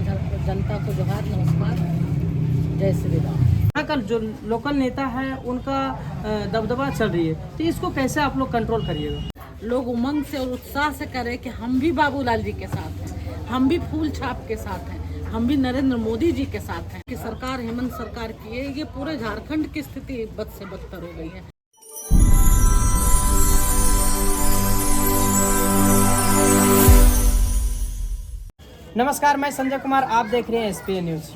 जनता को जोहार, नमस्कार, जय श्री राम। यहाँ का जो लोकल नेता है उनका दबदबा चल रही है, तो इसको कैसे आप लोग कंट्रोल करिएगा? लोग उमंग से और उत्साह से करें कि हम भी बाबूलाल जी के साथ हैं, हम भी फूल छाप के साथ हैं, हम भी नरेंद्र मोदी जी के साथ हैं। कि सरकार हेमंत सरकार की है, ये पूरे झारखंड की स्थिति बद से बदतर हो गई है। नमस्कार, मैं संजय कुमार, आप देख रहे हैं SPA न्यूज़।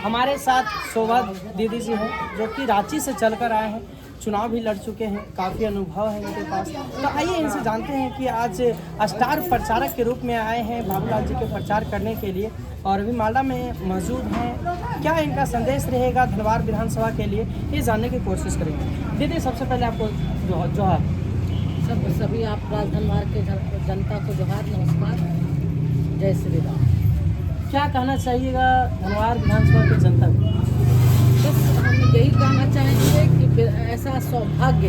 हमारे साथ शोभा दीदी जी हैं जो कि रांची से चलकर आए हैं, चुनाव भी लड़ चुके हैं, काफ़ी अनुभव है इनके पास। तो आइए इनसे जानते हैं कि आज स्टार प्रचारक के रूप में आए हैं बाबूलाल जी के प्रचार करने के लिए और अभी मालदा में मौजूद हैं। क्या इनका संदेश रहेगा धनवार विधानसभा के लिए, ये जानने की कोशिश करेंगे। दीदी, सबसे पहले आपको जोहार। सभी आप धनवार के जनता को जोहार, नमस्कार, जय श्री राम। क्या कहना चाहिएगा धनवार विधानसभा की जनता को? बस हम यही कहना चाहेंगे कि ऐसा सौभाग्य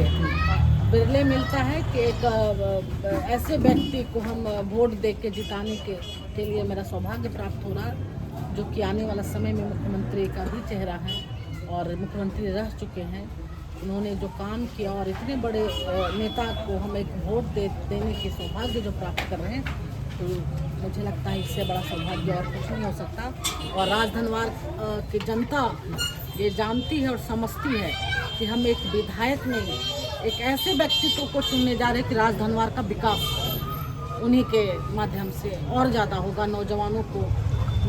बिरले मिलता है कि एक ऐसे व्यक्ति को हम वोट दे के जिताने के लिए मेरा सौभाग्य प्राप्त हो रहा, जो कि आने वाला समय में मुख्यमंत्री का भी चेहरा है और मुख्यमंत्री रह चुके हैं। उन्होंने जो काम किया और इतने बड़े नेता को हम एक वोट देने के सौभाग्य जो प्राप्त कर रहे हैं, तो मुझे लगता है इससे बड़ा सौभाग्य और कुछ नहीं हो सकता। और राजधनवार की जनता ये जानती है और समझती है कि हम एक विधायक नहीं, एक ऐसे व्यक्तित्व को चुनने जा रहे हैं कि राजधनवार का विकास उन्हीं के माध्यम से और ज़्यादा होगा। नौजवानों को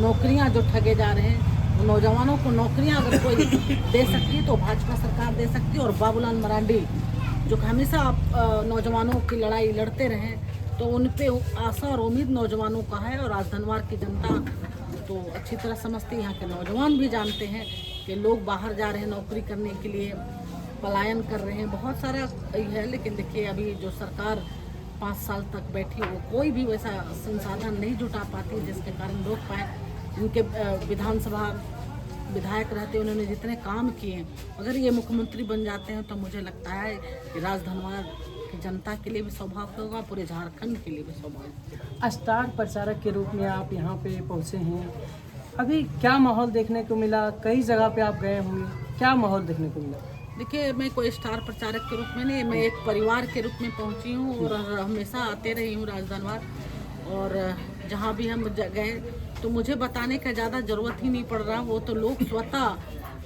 नौकरियां जो ठगे जा रहे हैं, नौजवानों को नौकरियां अगर कोई दे सकती है तो भाजपा सरकार दे सकती है। और बाबूलाल मरांडी जो हमेशा नौजवानों की लड़ाई लड़ते रहे, तो उन पे आशा और उम्मीद नौजवानों का है। और राजधनवार की जनता तो अच्छी तरह समझती है, यहाँ के नौजवान भी जानते हैं कि लोग बाहर जा रहे हैं नौकरी करने के लिए, पलायन कर रहे हैं, बहुत सारा है। लेकिन देखिए, अभी जो सरकार 5 साल तक बैठी, वो कोई भी वैसा संसाधन नहीं जुटा पाती जिसके कारण रोक पाए। इनके विधानसभा विधायक रहते उन्होंने जितने काम किए, अगर ये मुख्यमंत्री बन जाते हैं तो मुझे लगता है कि राजधनवार की जनता के लिए भी सौभाग्य होगा, पूरे झारखंड के लिए भी सौभाग्य। स्टार प्रचारक के रूप में आप यहाँ पे पहुँचे हैं, अभी क्या माहौल देखने को मिला? कई जगह पे आप गए होंगे, क्या माहौल देखने को मिला? देखिए, मैं कोई स्टार प्रचारक के रूप में नहीं, मैं एक परिवार के रूप में पहुंची हूं और हमेशा आते रही हूं राजधनवार। और जहां भी हम गए तो मुझे बताने का ज़्यादा ज़रूरत ही नहीं पड़ रहा, वो तो लोग स्वतः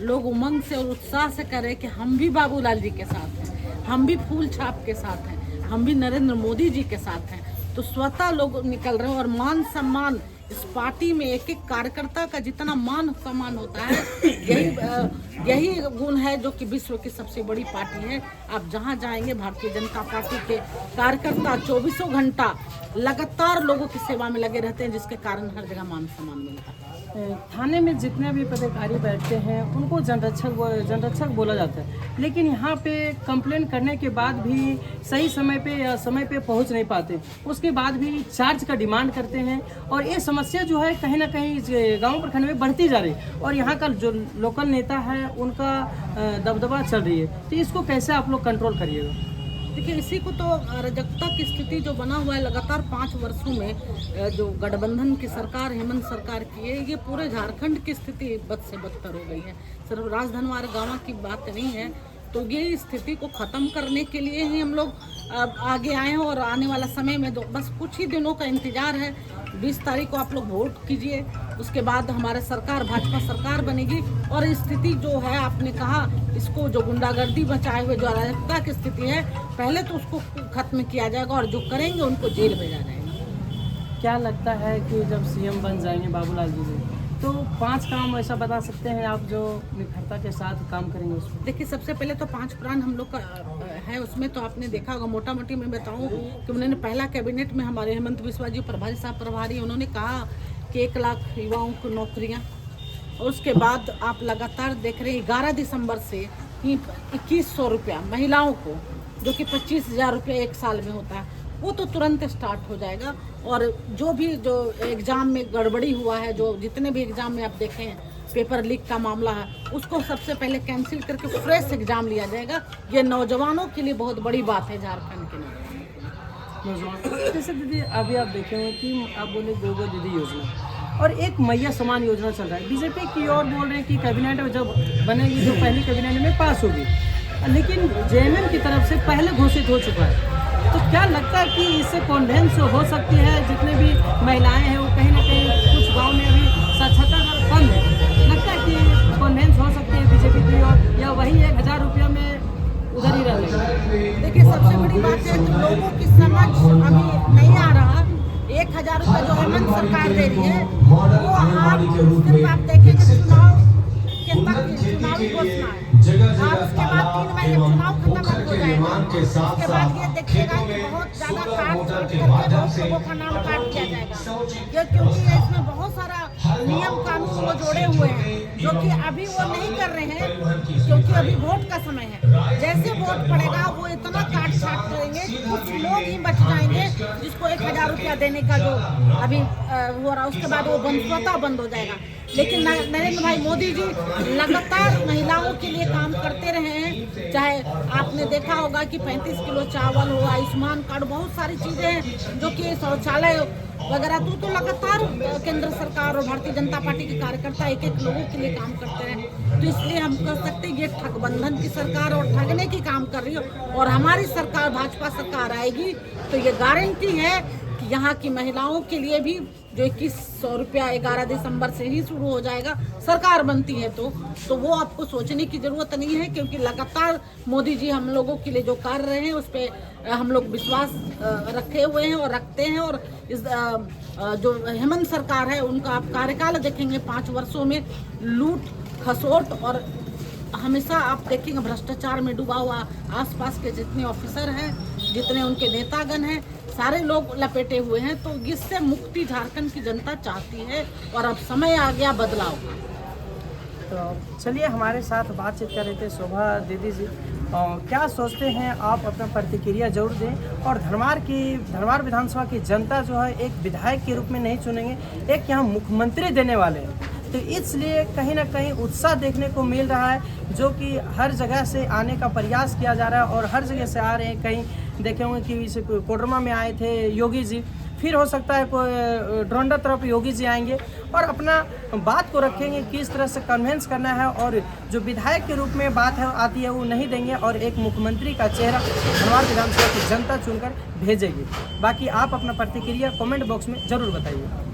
लोग उमंग से और उत्साह से करें कि हम भी बाबूलाल जी के साथ हैं, हम भी फूल छाप के साथ हैं, हम भी नरेंद्र मोदी जी के साथ हैं। तो स्वतः लोग निकल रहे हैं और मान सम्मान इस पार्टी में एक एक कार्यकर्ता का जितना मान सम्मान होता है, यही गुण है जो कि विश्व की सबसे बड़ी पार्टी है। आप जहां जाएंगे, भारतीय जनता पार्टी के कार्यकर्ता 24 घंटा लगातार लोगों की सेवा में लगे रहते हैं, जिसके कारण हर जगह मान सम्मान मिलता है। थाने में जितने भी पदाधिकारी बैठते हैं उनको जनरक्षक बोला जाता है, लेकिन यहाँ पे कंप्लेन करने के बाद भी सही समय पे या समय पे पहुँच नहीं पाते, उसके बाद भी चार्ज का डिमांड करते हैं। और ये समस्या जो है कहीं ना कहीं गांव प्रखंड में बढ़ती जा रही है और यहाँ का जो लोकल नेता है उनका दबदबा चल रही है, तो इसको कैसे आप लोग कंट्रोल करिएगा? देखिए, इसी को तो अराजकता की स्थिति जो बना हुआ है लगातार 5 वर्षों में, जो गठबंधन की सरकार हेमंत सरकार की है, ये पूरे झारखंड की स्थिति बद से बदतर हो गई है। सिर्फ राजधनवार गाँव की बात नहीं है, तो ये स्थिति को ख़त्म करने के लिए ही हम लोग आगे आए हैं। और आने वाला समय में बस कुछ ही दिनों का इंतजार है। 20 तारीख को आप लोग वोट कीजिए, उसके बाद हमारे सरकार भाजपा सरकार बनेगी। और स्थिति जो है, आपने कहा, इसको जो गुंडागर्दी बचाए हुए जो अराजकता की स्थिति है, पहले तो उसको खत्म किया जाएगा और जो करेंगे उनको जेल भेजा जाएगा। क्या लगता है कि जब CM बन जाएंगे बाबूलाल जी, तो 5 काम ऐसा बता सकते हैं आप जो निखरता के साथ काम करेंगे उसमें? देखिए, सबसे पहले तो 5 प्राण हम लोग का है, उसमें तो आपने देखा होगा। मोटा मोटी मैं बताऊं कि उन्होंने पहला कैबिनेट में हमारे हेमंत बिस्वा जी प्रभारी साहब प्रभारी, उन्होंने कहा कि 1 लाख युवाओं को नौकरियां। और उसके बाद आप लगातार देख रहे हैं 11 दिसंबर से ही 2100 रुपया महिलाओं को, जो कि 25,000 रुपया 1 साल में होता है, वो तो तुरंत स्टार्ट हो जाएगा। और जो एग्ज़ाम में गड़बड़ी हुआ है, जो जितने भी एग्ज़ाम में आप देखें पेपर लीक का मामला है, उसको सबसे पहले कैंसिल करके फ्रेश एग्ज़ाम लिया जाएगा। ये नौजवानों के लिए बहुत बड़ी बात है, झारखंड के नौजवान। जैसे दीदी अभी आप देखें कि आप बोले गोबर दीदी योजना, और एक मैया समान योजना चल रहा है। बीजेपी की ओर बोल रहे हैं कि कैबिनेट जब बनेगी जो पहली कैबिनेट में पास होगी, लेकिन जेएमएम की तरफ से पहले घोषित हो चुका है। तो क्या लगता है कि इससे कॉन्वेंस हो सकती है? जितने भी महिलाएं हैं वो कहीं ना कहीं कुछ गांव में अभी साक्षरता दर कम है, लगता है कि कॉन्वेंस हो सकती है बीजेपी की ओर, या वही 1000 रुपया में उधर ही रह जाएगी? देखिए, सबसे बड़ी बात है कि लोगों की समझ अभी नहीं आ रहा। 1000 रुपये जो हेमंत सरकार दे रही है वो आप सिर्फ आप देखेंगे चुनावी घोषणा है, और उसके बाद 3 महीने चुनाव खत्म हो जाएगा। उसके बाद ये देखिएगा कि बहुत ज़्यादा काट करके बहुत लोगों का नाम काट दिया जाएगा, क्योंकि इसमें बहुत सारा नियम कानून वो जोड़े हुए हैं जो कि अभी वो नहीं कर रहे हैं, क्योंकि अभी वोट का समय है। जैसे वोट पड़ेगा वो इतना काट छाट करेंगे कि कुछ लोग ही बच जाएंगे जिसको 1000 रुपया देने का जो अभी हो रहा, उसके बाद वो स्वतः बंद हो जाएगा। लेकिन नरेंद्र भाई मोदी जी लगातार महिलाओं के लिए काम करते रहे हैं। चाहे आपने देखा होगा कि 35 किलो चावल हो, आयुष्मान कार्ड, बहुत सारी चीज़ें हैं जो कि शौचालय वगैरह तो लगातार केंद्र सरकार और भारतीय जनता पार्टी के कार्यकर्ता एक एक लोगों के लिए काम करते हैं। तो इसलिए हम कह सकते हैं ये ठगबंधन की सरकार और ठगने की काम कर रही है। और हमारी सरकार भाजपा सरकार आएगी तो ये गारंटी है कि यहाँ की महिलाओं के लिए भी जो 2100 रुपया 11 दिसंबर से ही शुरू हो जाएगा, सरकार बनती है तो वो आपको सोचने की ज़रूरत नहीं है, क्योंकि लगातार मोदी जी हम लोगों के लिए जो कर रहे हैं उस पर हम लोग विश्वास रखे हुए हैं और रखते हैं। और इस जो हेमंत सरकार है उनका आप कार्यकाल देखेंगे 5 वर्षों में लूट खसोट और हमेशा आप देखेंगे भ्रष्टाचार में डूबा हुआ आसपास के जितने ऑफिसर हैं, जितने उनके नेतागण हैं, सारे लोग लपेटे हुए हैं। तो इससे मुक्ति झारखंड की जनता चाहती है और अब समय आ गया बदलाव का। तो चलिए, हमारे साथ बातचीत कर रहे थे शोभा दीदी जी। क्या सोचते हैं आप? अपना प्रतिक्रिया जरूर दें। और धनवार विधानसभा की जनता जो है एक विधायक के रूप में नहीं चुनेंगे, एक यहाँ मुख्यमंत्री देने वाले हैं, तो इसलिए कहीं ना कहीं उत्साह देखने को मिल रहा है, जो कि हर जगह से आने का प्रयास किया जा रहा है और हर जगह से आ रहे हैं। कहीं देखे होंगे कि कोडरमा में आए थे योगी जी, फिर हो सकता है कोई ड्रोंडा तरफ योगी जी आएंगे और अपना बात को रखेंगे, किस तरह से कन्वेंस करना है, और जो विधायक के रूप में बात है आती है वो नहीं देंगे, और एक मुख्यमंत्री का चेहरा धनवार विधानसभा की जनता चुनकर भेजेगी। बाकी आप अपना प्रतिक्रिया कमेंट बॉक्स में ज़रूर बताइए।